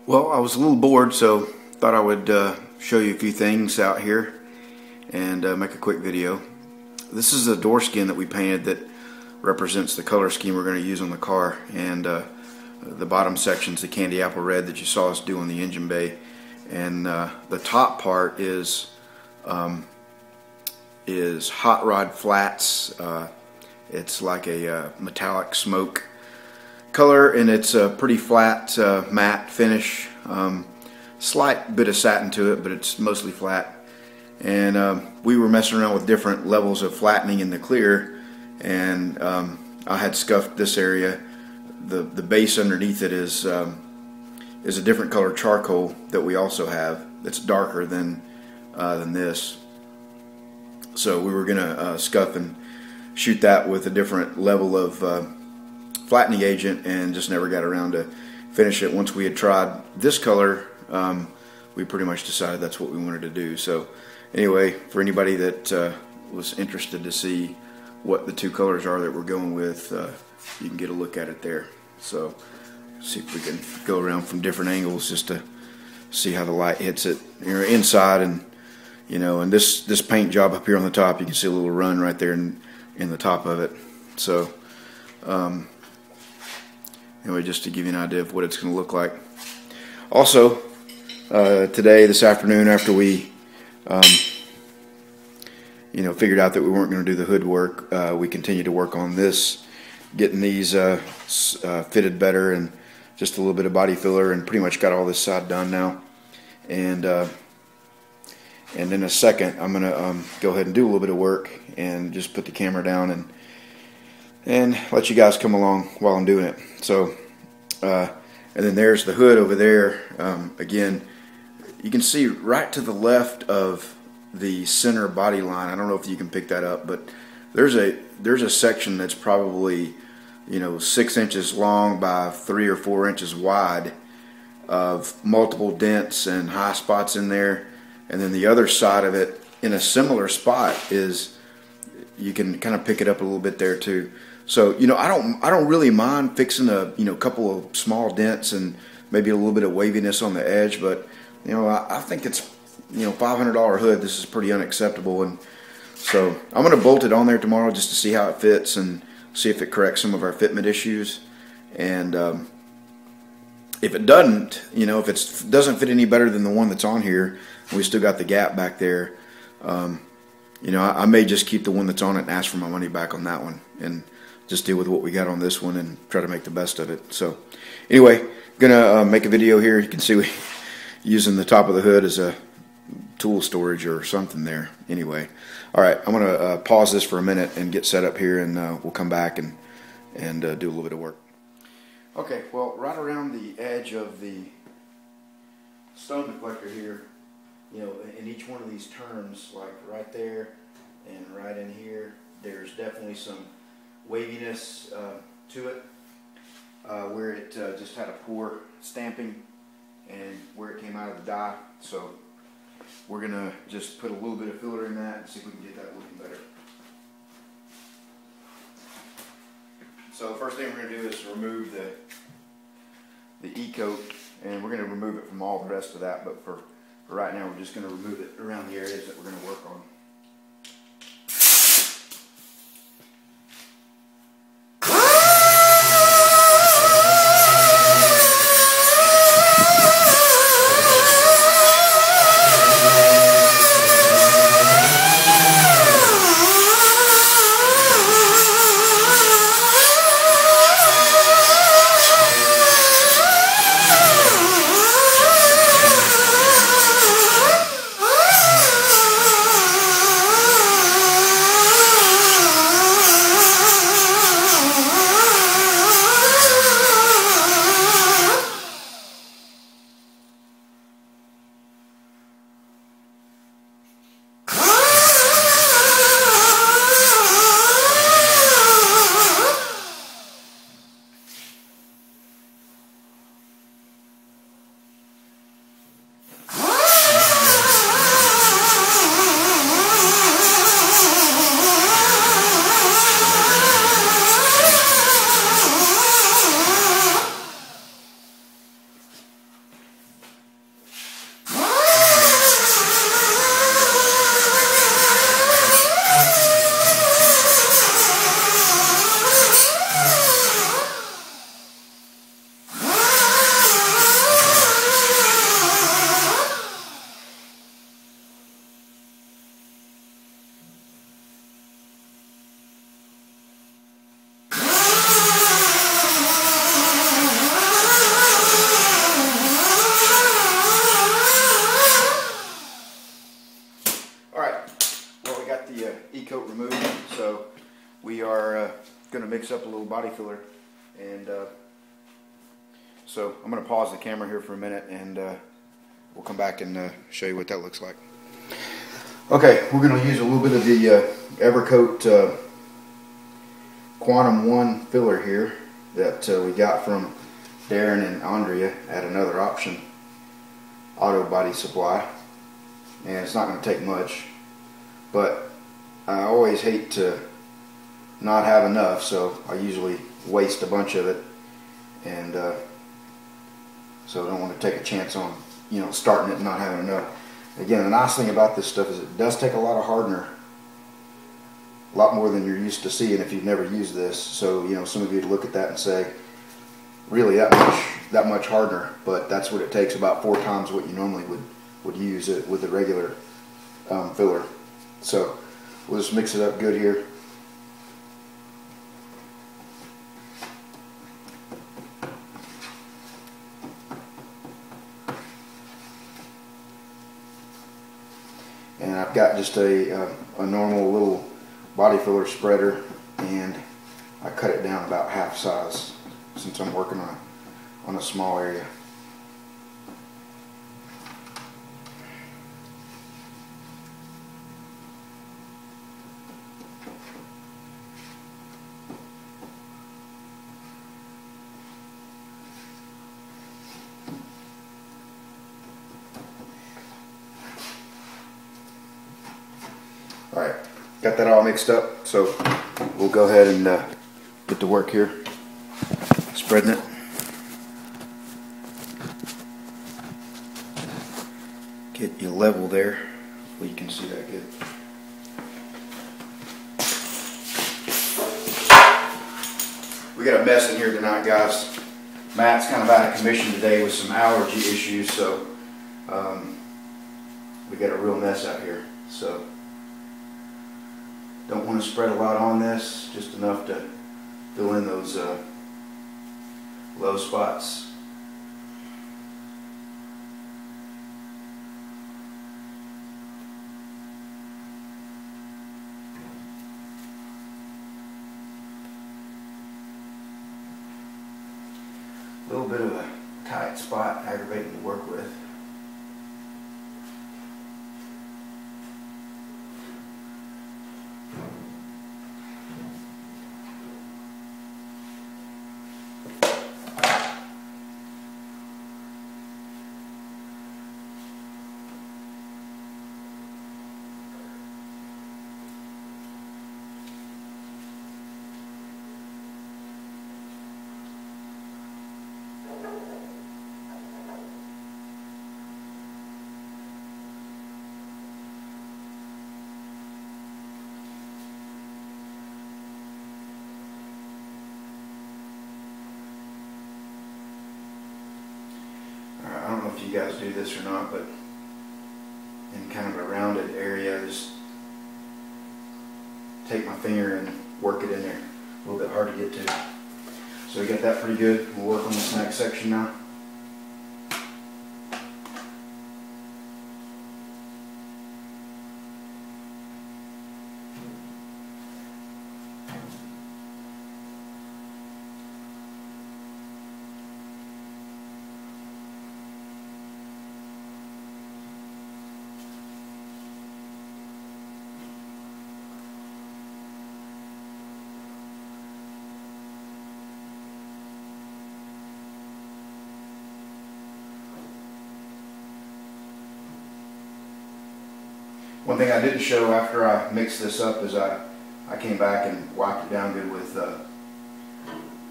Well, I was a little bored, so thought I would show you a few things out here and make a quick video. This is a door skin that we painted that represents the color scheme we're going to use on the car, and the bottom section's the candy apple red that you saw us do on the engine bay, and the top part is hot rod flats. It's like a metallic smoke color, and it's a pretty flat matte finish. Slight bit of satin to it, but it's mostly flat. And we were messing around with different levels of flattening in the clear, and I had scuffed this area. The base underneath it is a different color charcoal that we also have that's darker than this. So we were gonna scuff and shoot that with a different level of flattening agent, and just never got around to finish it. Once we had tried this color, we pretty much decided that's what we wanted to do. So anyway, for anybody that was interested to see what the two colors are that we're going with, you can get a look at it there. So see if we can go around from different angles just to see how the light hits it. You're inside, and and this paint job up here on the top, you can see a little run right there in the top of it. So anyway, just to give you an idea of what it's going to look like. Also, this afternoon, after we figured out that we weren't going to do the hood work, we continued to work on this, getting these fitted better, and just a little bit of body filler, and pretty much got all this side done now. And in a second, I'm going to go ahead and do a little bit of work and just put the camera down and let you guys come along while I'm doing it. So, and then there's the hood over there. Again, you can see right to the left of the center body line. I don't know if you can pick that up, but there's a section that's probably 6 inches long by 3 or 4 inches wide of multiple dents and high spots in there. And then the other side of it, in a similar spot, is you can kind of pick it up a little bit there too. So I don't really mind fixing a couple of small dents and maybe a little bit of waviness on the edge, but I think it's $500 hood. This is pretty unacceptable, and so I'm going to bolt it on there tomorrow just to see how it fits and see if it corrects some of our fitment issues. And if it doesn't, if it doesn't fit any better than the one that's on here, we still got the gap back there. I may just keep the one that's on it and ask for my money back on that one, and just deal with what we got on this one and try to make the best of it. So anyway, gonna make a video here. You can see we using the top of the hood as a tool storage or something there. Anyway, all right, I'm gonna pause this for a minute and get set up here, and we'll come back and do a little bit of work. Okay, well, right around the edge of the stone deflector here, in each one of these turns, like right there and right in here, there's definitely some waviness to it, where it just had a poor stamping and where it came out of the die. So we're gonna just put a little bit of filler in that and see if we can get that looking better. So the first thing we're gonna do is remove the E-coat, and we're gonna remove it from all the rest of that, but for right now we're just gonna remove it around the areas that we're gonna work on. mix up a little body filler, and so I'm going to pause the camera here for a minute, and we'll come back and show you what that looks like. Okay, we're going to use a little bit of the Evercoat Quantum 1 filler here that we got from Darren and Andrea at Another Option Auto Body Supply, and it's not going to take much, but I always hate to not have enough, so I usually waste a bunch of it, and so I don't want to take a chance on, you know, starting it and not having enough. Again, the nice thing about this stuff is it does take a lot of hardener, a lot more than you're used to seeing if you've never used this. So, you know, some of you would look at that and say, really, that much hardener? But that's what it takes, about 4 times what you normally would use it with the regular filler. So we'll just mix it up good here. And I've got just a normal little body filler spreader, and I cut it down about half size since I'm working on a small area. Alright, got that all mixed up, so we'll go ahead and get to work here, spreading it. Get you level there, so you can see that good. We got a mess in here tonight, guys. Matt's kind of out of commission today with some allergy issues, so we got a real mess out here. So don't want to spread a lot on this, just enough to fill in those low spots. A little bit of a tight spot, aggravating to work with. I don't know if you guys do this or not, but in kind of a rounded area, just take my finger and work it in there. A little bit hard to get to. So we got that pretty good. We'll work on this next section now. One thing I didn't show after I mixed this up is I came back and wiped it down good with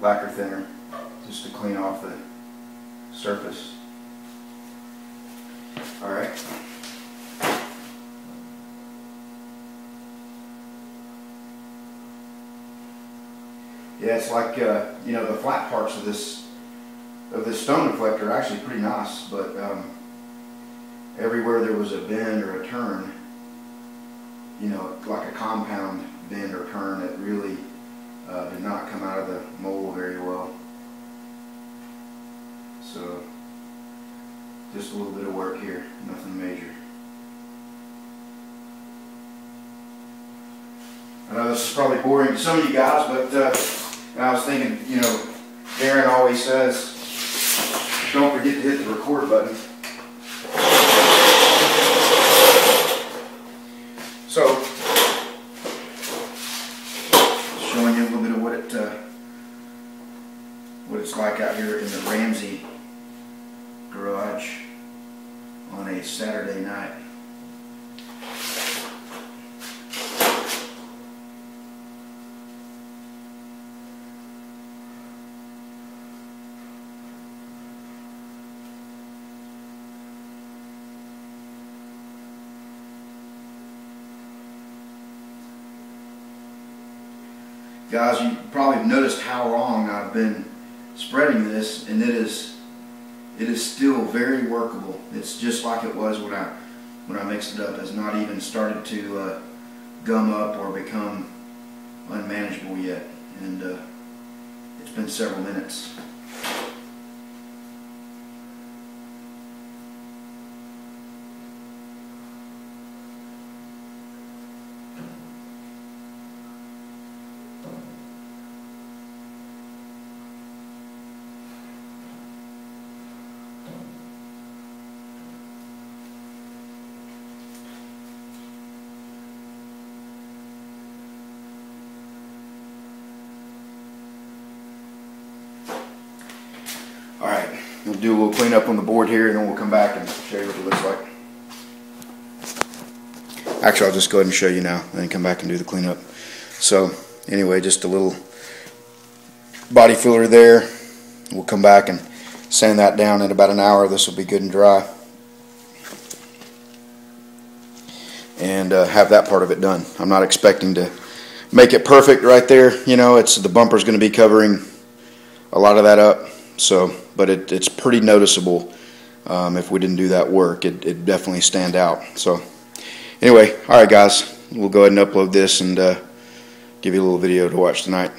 lacquer thinner just to clean off the surface. Alright. Yeah, it's like you know, the flat parts of this stone deflector are actually pretty nice, but everywhere there was a bend or a turn, you know, like a compound bend or turn, it really did not come out of the mold very well. So just a little bit of work here, nothing major. I know this is probably boring to some of you guys, but And I was thinking, you know, Darren always says, don't forget to hit the record button. So, showing you a little bit of what it's like out here in the Ramsey garage on a Saturday night. Guys, you probably have noticed how long I've been spreading this, and it is still very workable. It's just like it was when I mixed it up. It's not even started to gum up or become unmanageable yet, and it's been several minutes. Alright, we'll do a little cleanup on the board here, and then we'll come back and show you what it looks like. Actually, I'll just go ahead and show you now, and then come back and do the cleanup. So, anyway, just a little body filler there. We'll come back and sand that down in about an hour. This will be good and dry. And have that part of it done. I'm not expecting to make it perfect right there. You know, the bumper's going to be covering a lot of that up. So, but it's pretty noticeable. If we didn't do that work, it'd definitely stand out. So, anyway, all right, guys, we'll go ahead and upload this and give you a little video to watch tonight.